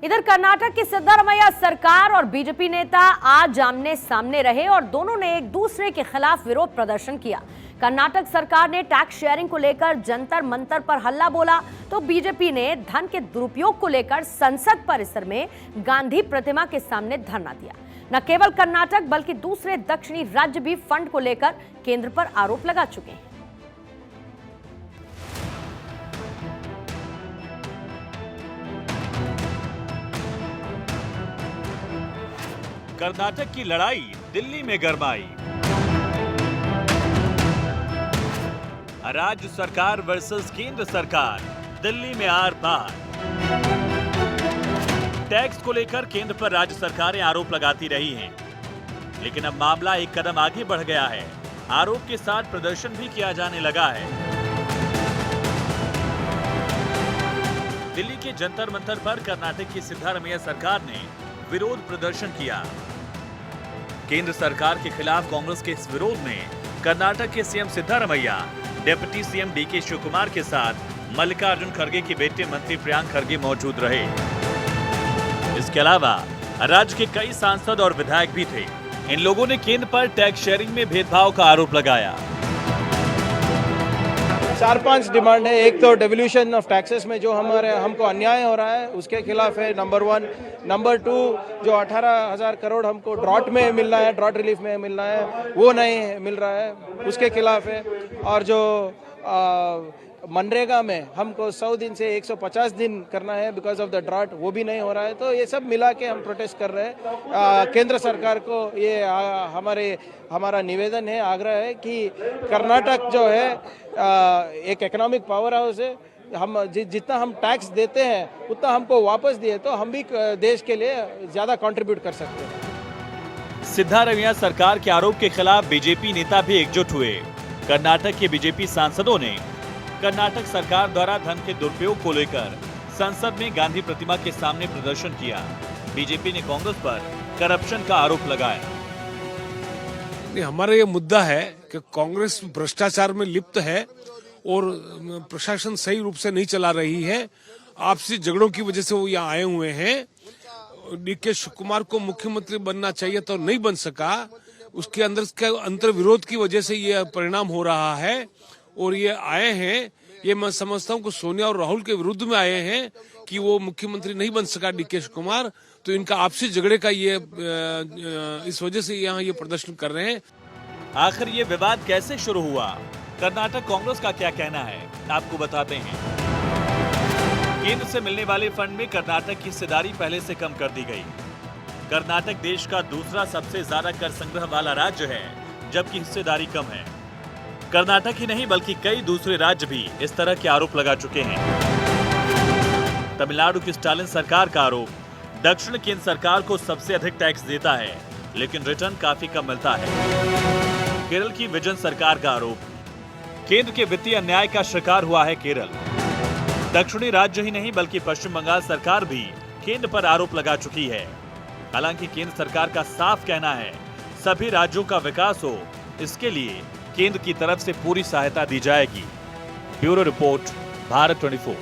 इधर कर्नाटक की सिद्धारमैया सरकार और बीजेपी नेता आज आमने सामने रहे और दोनों ने एक दूसरे के खिलाफ विरोध प्रदर्शन किया। कर्नाटक सरकार ने टैक्स शेयरिंग को लेकर जंतर मंतर पर हल्ला बोला, तो बीजेपी ने धन के दुरुपयोग को लेकर संसद परिसर में गांधी प्रतिमा के सामने धरना दिया। न केवल कर्नाटक बल्कि दूसरे दक्षिणी राज्य भी फंड को लेकर केंद्र पर आरोप लगा चुके हैं। कर्नाटक की लड़ाई दिल्ली में गरमाई। राज्य सरकार वर्सेस केंद्र सरकार, दिल्ली में आर पार। टैक्स को लेकर केंद्र पर राज्य सरकारें आरोप लगाती रही हैं, लेकिन अब मामला एक कदम आगे बढ़ गया है। आरोप के साथ प्रदर्शन भी किया जाने लगा है। दिल्ली के जंतर मंतर पर कर्नाटक की सिद्धारमैया सरकार ने विरोध प्रदर्शन किया। केंद्र सरकार के खिलाफ कांग्रेस के इस विरोध में कर्नाटक के CM Siddaramaiah, deputy CM DK Shivakumar के साथ मल्लिकार्जुन खड़गे के बेटे मंत्री प्रियांक खड़गे मौजूद रहे। इसके अलावा राज्य के कई सांसद और विधायक भी थे। इन लोगों ने केंद्र पर टैक्स शेयरिंग में भेदभाव का आरोप लगाया। 4-5 डिमांड है। एक तो डेवल्यूशन ऑफ टैक्सेस में जो हमको अन्याय हो रहा है उसके खिलाफ है, नंबर 1। नंबर 2, जो 18,000 करोड़ हमको ड्रॉट में मिलना है, ड्रॉट रिलीफ में मिलना है, वो नहीं मिल रहा है, उसके खिलाफ है। और जो मनरेगा में हमको 100 दिन से 150 दिन करना है बिकॉज ऑफ द ड्रॉट, वो भी नहीं हो रहा है। तो ये सब मिला के हम प्रोटेस्ट कर रहे हैं। केंद्र सरकार को ये हमारा निवेदन है, आग्रह है कि कर्नाटक जो है एक इकोनॉमिक पावर हाउस है। हम जितना हम टैक्स देते हैं उतना हमको वापस दिए तो हम भी देश के लिए ज्यादा कंट्रीब्यूट कर सकते हैं। सिद्धारमैया सरकार के आरोप के खिलाफ बीजेपी नेता भी एकजुट हुए। कर्नाटक के बीजेपी सांसदों ने कर्नाटक सरकार द्वारा धन के दुरुपयोग को लेकर संसद में गांधी प्रतिमा के सामने प्रदर्शन किया। बीजेपी ने कांग्रेस पर करप्शन का आरोप लगाया। हमारा ये मुद्दा है कि कांग्रेस भ्रष्टाचार में लिप्त है और प्रशासन सही रूप से नहीं चला रही है। आपसी झगड़ों की वजह से वो यहाँ आए हुए हैं। डीके शिवकुमार को मुख्यमंत्री बनना चाहिए तो नहीं बन सका। उसके अंदर के अंतर विरोध की वजह से ये परिणाम हो रहा है। और ये आए हैं, ये मैं समझता हूँ कि सोनिया और राहुल के विरुद्ध में आए हैं कि वो मुख्यमंत्री नहीं बन सका डीके शिवकुमार, तो इनका आपसी झगड़े का ये इस वजह से यहाँ ये प्रदर्शन कर रहे हैं। आखिर ये विवाद कैसे शुरू हुआ, कर्नाटक कांग्रेस का क्या कहना है, आपको बताते हैं। केंद्र से मिलने वाले फंड में कर्नाटक की हिस्सेदारी पहले से कम कर दी गई। कर्नाटक देश का दूसरा सबसे ज्यादा कर संग्रह वाला राज्य है, जबकि हिस्सेदारी कम है। कर्नाटक ही नहीं बल्कि कई दूसरे राज्य भी इस तरह के आरोप लगा चुके हैं। तमिलनाडु की स्टालिन सरकार का आरोप, दक्षिण केंद्र सरकार को सबसे अधिक टैक्स देता है, लेकिन रिटर्न काफी कम मिलता है। केरल की विजन सरकार का आरोप, केंद्र के वित्तीय अन्याय का शिकार हुआ है केरल। दक्षिणी राज्य ही नहीं बल्कि पश्चिम बंगाल सरकार भी केंद्र पर आरोप लगा चुकी है। हालांकि केंद्र सरकार का साफ कहना है, सभी राज्यों का विकास हो, इसके लिए केंद्र की तरफ से पूरी सहायता दी जाएगी। Bureau report, Bharat 24।